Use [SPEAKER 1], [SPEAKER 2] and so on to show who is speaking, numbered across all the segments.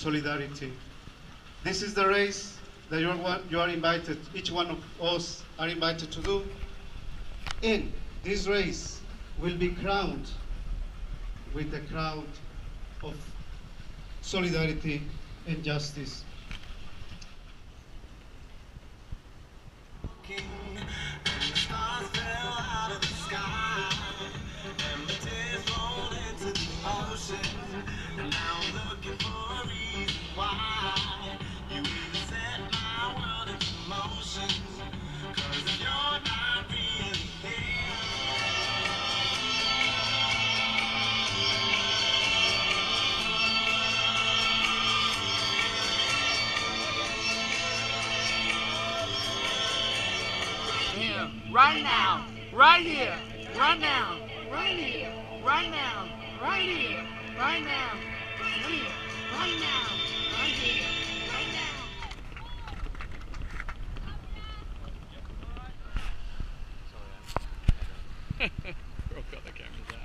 [SPEAKER 1] solidarity. This is the race that you are invited, each one of us are invited to do. And this race will be crowned with the crown of solidarity and justice.
[SPEAKER 2] Right now, right here, right now, right here, right now, right here, right now, right here, right now, right here, right now.
[SPEAKER 3] We've all got the cameras out.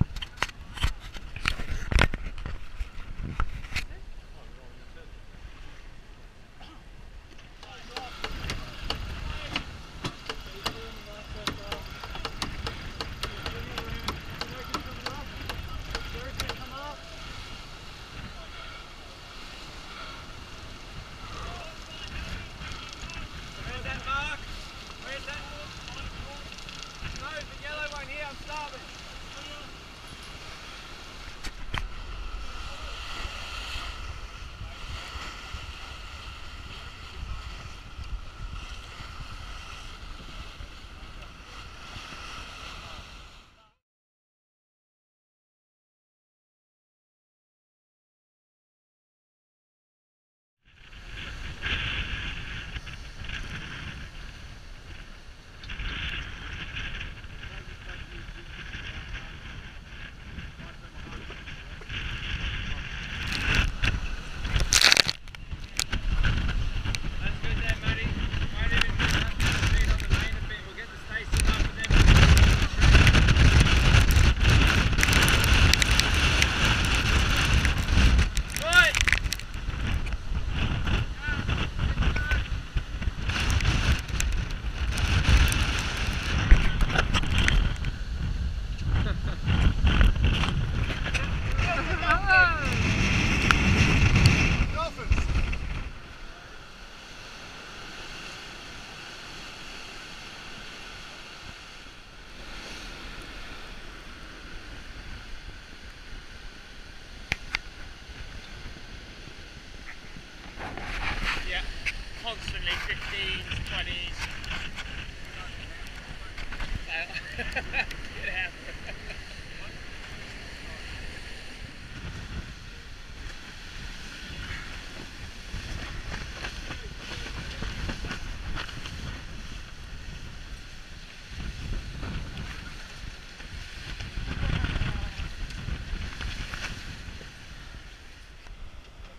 [SPEAKER 4] Constantly 15s, 20s. Get out.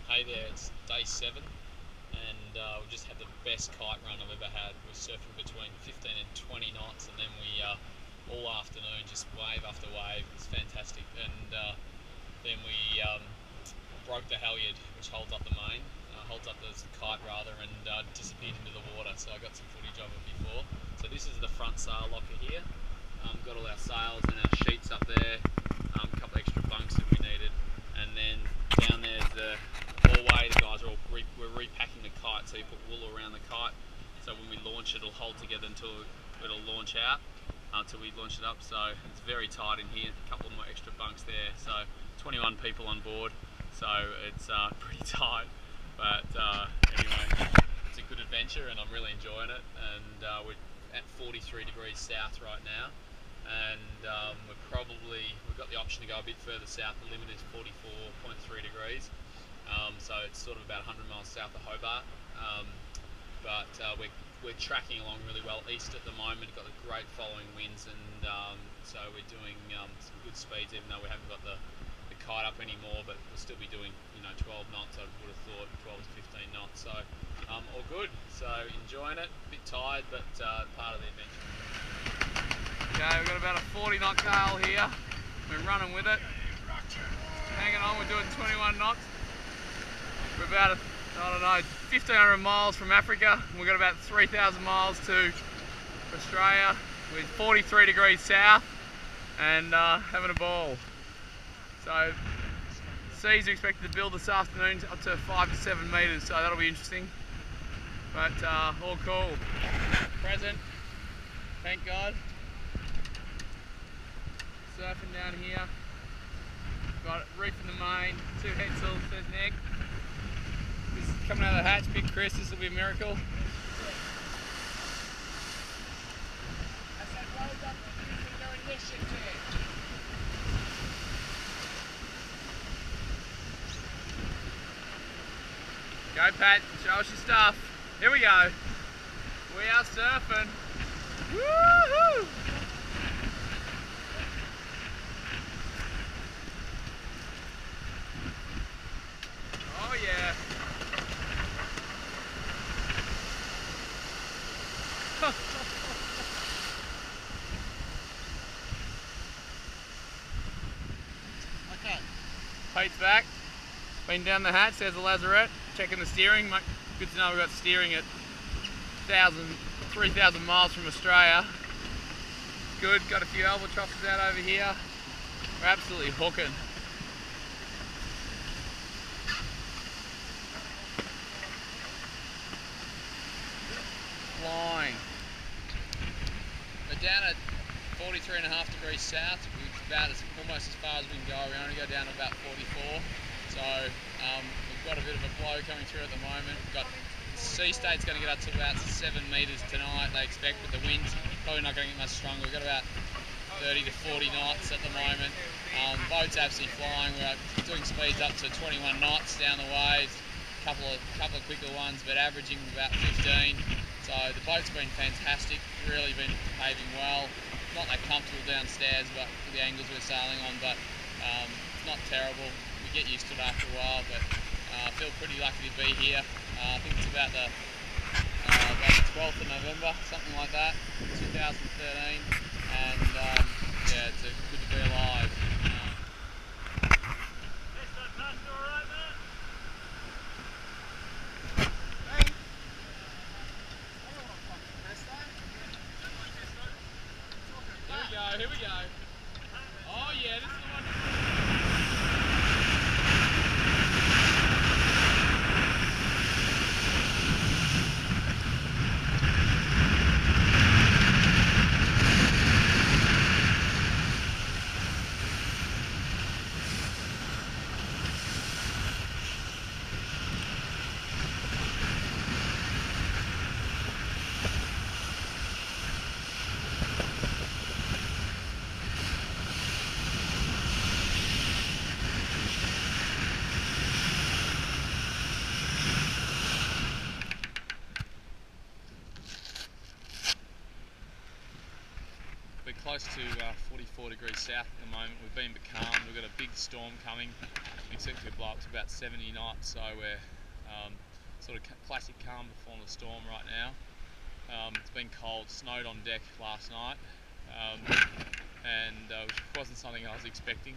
[SPEAKER 3] Hey there, it's day 7 and we just had the best kite run I've ever had. We're surfing between 15 and 20 knots and then we all afternoon just wave after wave. It's fantastic, and then we broke the halyard which holds up the main, holds up the kite rather, and disappeared into the water, so I got some footage of it before. So this is the front sail locker here. Got all our sails and our sheets up there, a couple extra bunks that we needed, and then down there's the hallway. The guys are all we're repacking the kite, so you put wool around the kite, so when we launch it'll hold together until it'll launch out, until we launch it up. So it's very tight in here. A couple more extra bunks there, so 21 people on board, so it's pretty tight, but anyway, it's a good adventure and I'm really enjoying it. And we're at 43 degrees south right now, and we've got the option to go a bit further south. The limit is 44.3 degrees, so it's sort of about 100 miles south of Hobart, but we're tracking along really well east at the moment. We've got the great following winds, and so we're doing some good speeds, even though we haven't got the kite up anymore, but we'll still be doing 12 knots. I would have thought 12 to 15 knots, so all good. So enjoying it, a bit tired, but part of the adventure.
[SPEAKER 2] Okay, we've got about a 40 knot gale here. We're running with it, hanging on. We're doing 21 knots. We're about, I don't know, 1,500 miles from Africa. We've got about 3,000 miles to Australia with 43 degrees south and having a ball. So seas are expected to build this afternoon up to 5 to 7 metres, so that'll be interesting. But all cool. Present, thank God. Surfing down here. Got reef in the main, 2 headsails, says Nick. This is coming out of the hatch, Big Chris, this will be a miracle. Go Pat, show us your stuff. Here we go. We are surfing. Woohoo! Oh yeah.
[SPEAKER 1] Okay.
[SPEAKER 2] Pete's back. Been down the hatch, there's the lazarette. Checking the steering. Good to know we've got steering at 3,000 miles from Australia. Good, got a few albatrosses out over here. We're absolutely hooking. Flying.
[SPEAKER 3] We're down at 43.5 degrees south, which is about almost as far as we can go. We only go down to about 44. So we've got a bit of a blow coming through at the moment. We've got sea state's going to get up to about 7 metres tonight, they expect, but the wind's probably not going to get much stronger. We've got about 30 to 40 knots at the moment. Boat's absolutely flying. We're doing speeds up to 21 knots down the waves. Couple of quicker ones, but averaging about 15. So the boat's been fantastic, really been behaving well. Not that comfortable downstairs, but for the angles we're sailing on, but it's not terrible. We get used to it after a while, but I feel pretty lucky to be here. I think it's about the 12th of November, something like that, 2013, and yeah, it's good to be alive.
[SPEAKER 2] Here we go. Oh yeah, this is the one.
[SPEAKER 3] Close to 44 degrees south at the moment. We've been becalmed. We've got a big storm coming. We expect to blow up to about 70 knots, so we're sort of classic calm before the storm right now. It's been cold, snowed on deck last night, and which wasn't something I was expecting.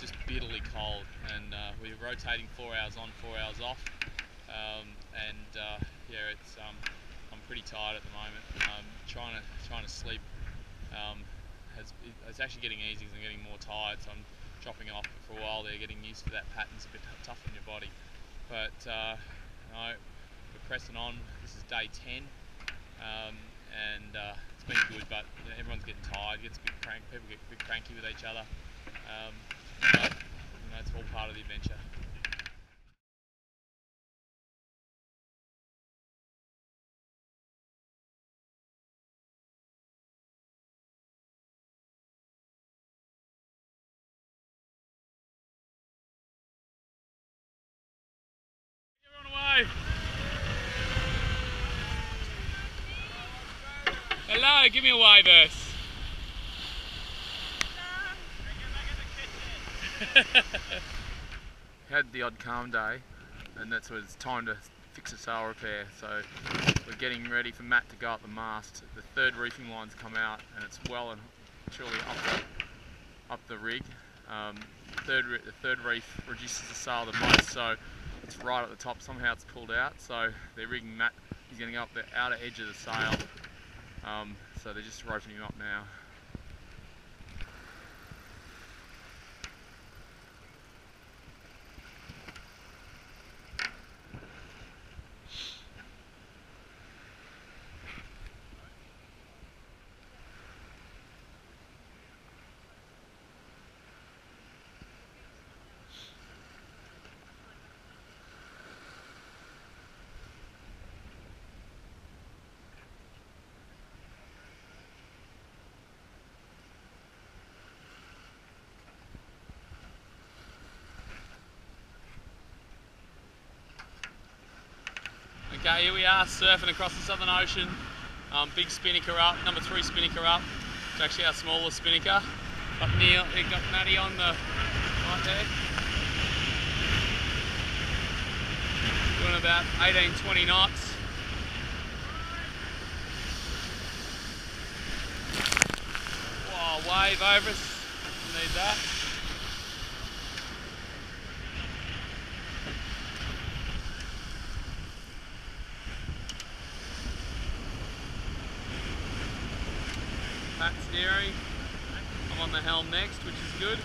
[SPEAKER 3] Just bitterly cold, and we're rotating 4 hours on, 4 hours off, and yeah, it's I'm pretty tired at the moment. Trying to sleep. It's actually getting easier as I'm getting more tired, so I'm dropping off. But for a while there, getting used to that pattern's a bit tough on your body. But no, we're pressing on. This is day 10, and it's been good. But you know, everyone's getting tired, gets a bit cranky. People get a bit cranky with each other. But you know, it's all part of the adventure.
[SPEAKER 2] Hello, give me a wave, Earth. Had the odd calm day, and that's when it's time to fix a sail repair. So we're getting ready for Matt to go up the mast. The third reefing line's come out, and it's well and truly up the rig. The third reef reduces the sail the most, so
[SPEAKER 5] It's right at the top. Somehow it's pulled out, so they're rigging Matt. He's going to go up the outer edge of the sail. So they're just roping him up now. Okay, here we are surfing across the Southern Ocean. Big spinnaker up, number 3 spinnaker up. It's actually our smallest spinnaker. Got Neil, got Matty on the right there. Doing about 18-20 knots. Wow, wave over us. Need that. Matt's steering. I'm on the helm next, which is good.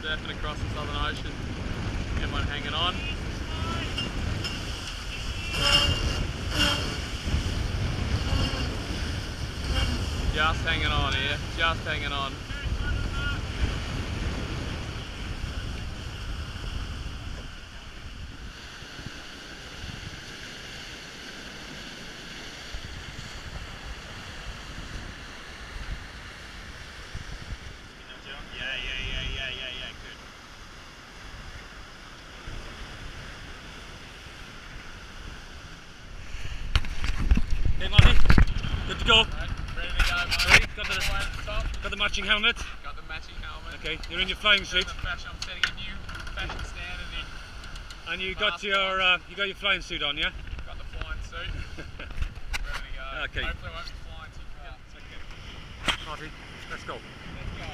[SPEAKER 5] Surfing across the Southern Ocean. Everyone hanging on. Just hanging on here, just hanging on.
[SPEAKER 6] Hey Marty, good to go.
[SPEAKER 3] Ready to go, mate.
[SPEAKER 6] Ready? Got the matching helmet.
[SPEAKER 3] Got the matching helmet.
[SPEAKER 6] Okay, you're in your flying suit.
[SPEAKER 3] I'm setting a new fashion standard in.
[SPEAKER 6] And you got your flying suit on, yeah?
[SPEAKER 3] Got the flying suit. Ready to go.
[SPEAKER 6] Okay.
[SPEAKER 3] Hopefully I won't be flying too far.
[SPEAKER 6] Okay. Marty, let's go.
[SPEAKER 3] Let's go.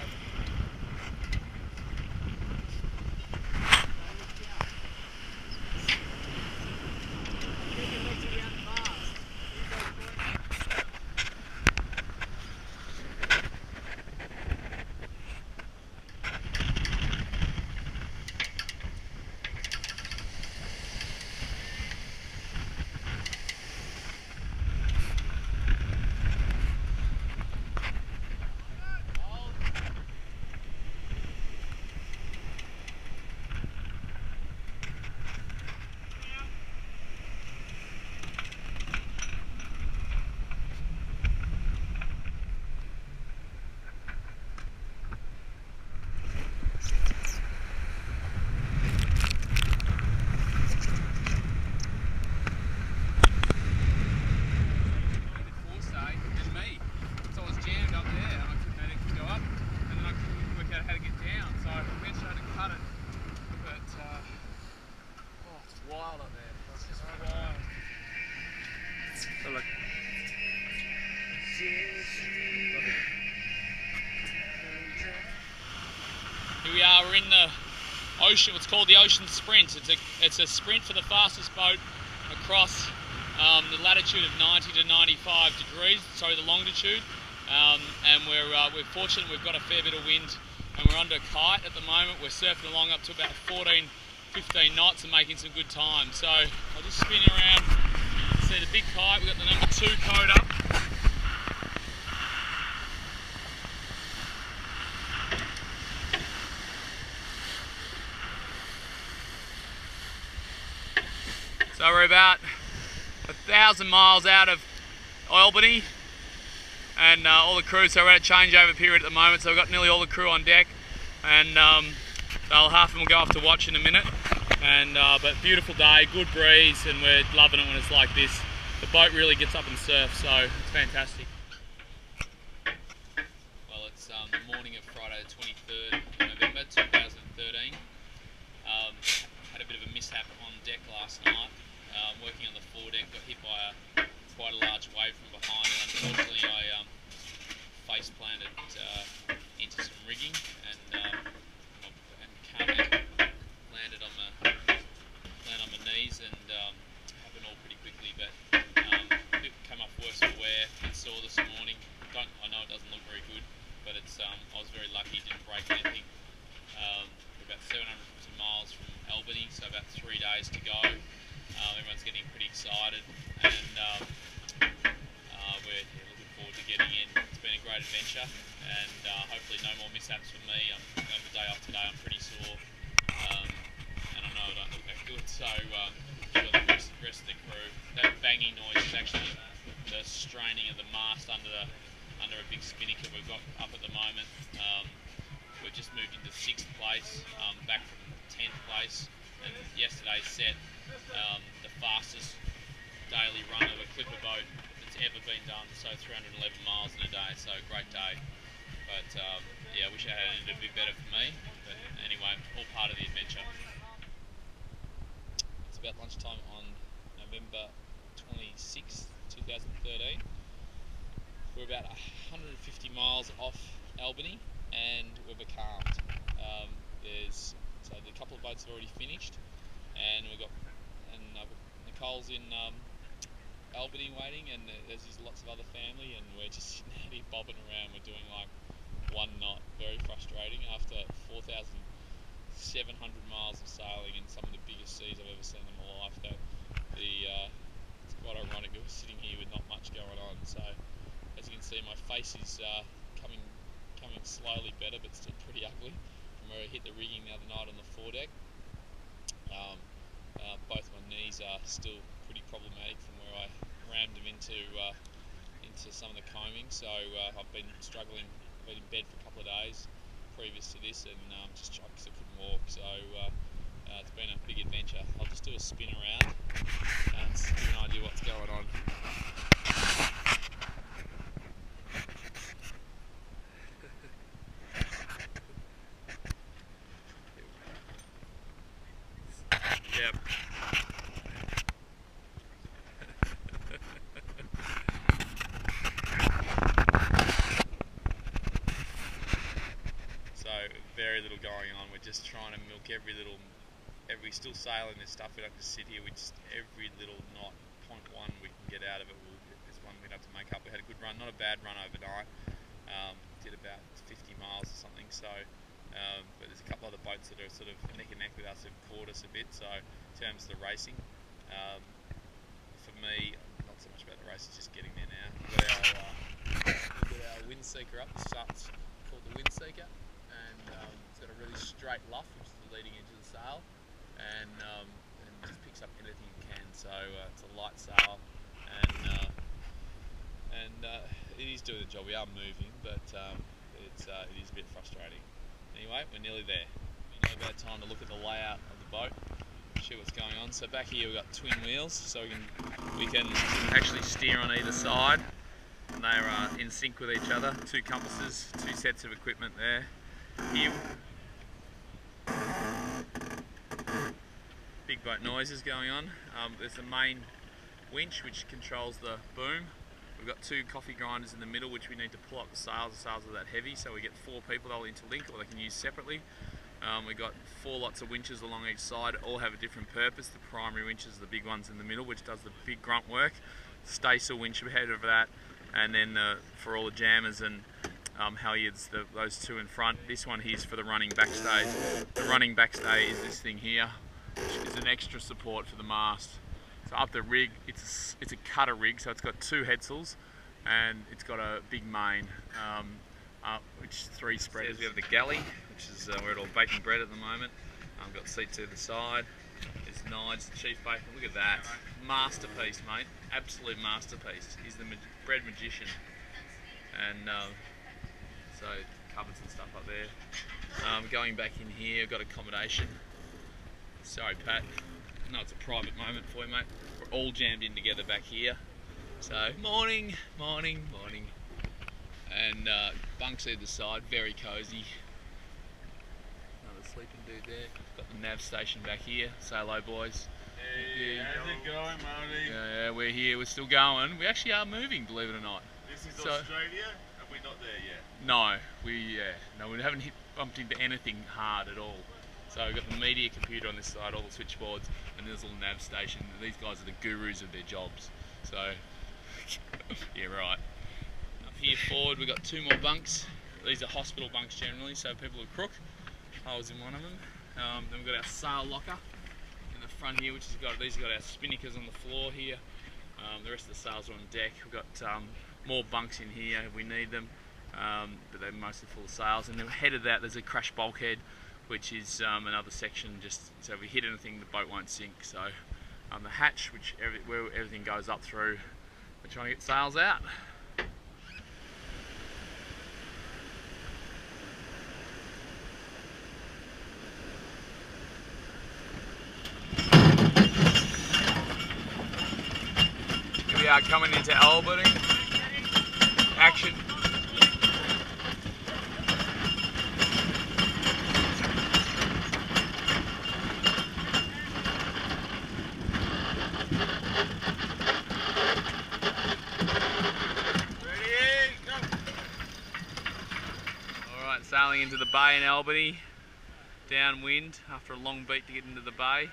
[SPEAKER 3] Here we are, we're in the ocean, it's called the Ocean Sprint. It's a sprint for the fastest boat across the latitude of 90 to 95 degrees, sorry, the longitude. And we're fortunate we've got a fair bit of wind and we're under kite at the moment. We're surfing along up to about 14-15 knots and making some good time. So I'll just spin around, see the big kite, we've got the number 2 code up. So we're about 1,000 miles out of Albany and all the crew, so we're at a changeover period at the moment, so we've got nearly all the crew on deck and half of them will go off to watch in a minute. But beautiful day, good breeze, and we're loving it when it's like this. The boat really gets up and surfs, so it's fantastic. Well, it's the morning of Friday the 23rd of November 2013. Had a bit of a mishap on deck last night. Working on the foredeck, got hit by quite a large wave from behind, and unfortunately I face planted into some rigging and landed
[SPEAKER 5] big spinnaker we've got up at the moment. We've just moved into 6th place, back from 10th place, and yesterday's set the fastest daily run of a clipper boat that's ever been done, so 311 miles in a day, so great day. But yeah, I wish I had ended a bit better for me, but anyway, all part of the adventure. It's about lunchtime on November 26th, 2013. We're about 150 miles off Albany, and we're becalmed. So the couple of boats have already finished, and Nicole's in Albany waiting, and there's lots of other family, and we're just sitting here bobbing around. We're doing like 1 knot, very frustrating after 4,700 miles of sailing in some of the biggest seas I've ever seen in my life. It's quite ironic that we're sitting here with not much going on. So as you can see, my face is coming slowly better, but still pretty ugly from where I hit the rigging the other night on the foredeck. Both my knees are still pretty problematic from where I rammed them into some of the combing. So I've been struggling. I've been in bed for a couple of days previous to this, and just tried because I couldn't walk. So it's been a big adventure. I'll just do a spin around and give you an idea what's going on. Yep. So very little going on. We're just trying to milk we're still sailing this stuff. We don't just sit here. We just every little knot, 0.1 we can get out of it. This one we'd have to make up. We had a good run, not a bad run overnight. Did about 50 miles or something. So. But there's a couple other boats that are sort of neck and neck with us who've caught us a bit. So in terms of the racing, for me, not so much about the race, it's just getting there now. We've got our wind seeker up. This start's called the wind seeker, and it's got a really straight luff, which is the leading edge of the sail, and just picks up anything it can. So it's a light sail, and it is doing the job. We are moving, but it is a bit frustrating. Anyway, we're nearly there. We know about time to look at the layout of the boat, see what's going on. So back here we've got twin wheels, so we can actually steer on either side, and they are in sync with each other. 2 compasses, 2 sets of equipment there. Here, big boat noises going on. There's a main winch which controls the boom. We've got 2 coffee grinders in the middle, which we need to pull up the sails. The sails are that heavy, so we get 4 people. They'll interlink, or they can use separately. We've got 4 lots of winches along each side. All have a different purpose. The primary winches are the big ones in the middle, which does the big grunt work. Staysail winch ahead of that, and then for all the jammers and halyards, those 2 in front. This one here is for the running backstay. The running backstay is this thing here, which is an extra support for the mast. So up the rig, it's a cutter rig, so it's got 2 headsails, and it's got a big main, which is 3 spreaders. We have the galley, which is where it's all baking bread at the moment. I've got seats either side. There's Nides, the chief baker. Look at that, masterpiece, mate. Absolute masterpiece. He's the bread magician, and so cupboards and stuff up there. Going back in here, I've got accommodation. Sorry, Pat. No, it's a private moment for you, mate. We're all jammed in together back here. So, morning. And bunks either side, very cosy. Another sleeping dude there. Got the nav station back here. Say hello, boys.
[SPEAKER 6] Hey, how's it going, Marty?
[SPEAKER 5] Yeah, we're here. We're still going. We actually are moving, believe it or not.
[SPEAKER 6] This is Australia, and we're not there yet.
[SPEAKER 5] No, we haven't bumped into anything hard at all. So we've got the media computer on this side, all the switchboards, and there's a little nav station. These guys are the gurus of their jobs. So, yeah, right. Up here forward, we've got 2 more bunks. These are hospital bunks generally, so people who crook. I was in one of them. Then we've got our sail locker in the front here, which has got our spinnakers on the floor here. The rest of the sails are on deck. We've got more bunks in here if we need them, but they're mostly full of sails. And then ahead of that, there's a crash bulkhead, which is another section, just so if we hit anything the boat won't sink. So the hatch, where everything goes up through, we're trying to get sails out. We are coming into Albany. Action. Alright, sailing into the bay in Albany. Downwind after a long beat to get into the bay.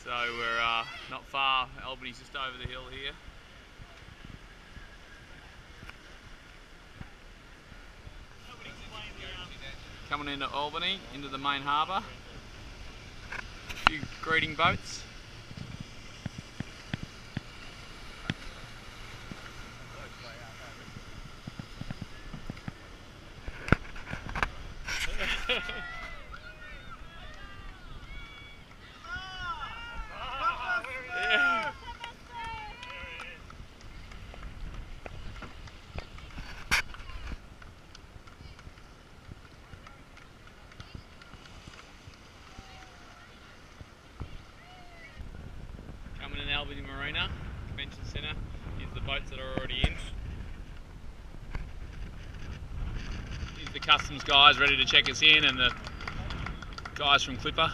[SPEAKER 5] So we're not far. Albany's just over the hill here. Coming into Albany, into the main harbour. A few greeting boats. Yeah. Coming in Albany Marina, Convention Centre, here's the boats that are already in. Here's the customs guys ready to check us in, and the guys from Clipper.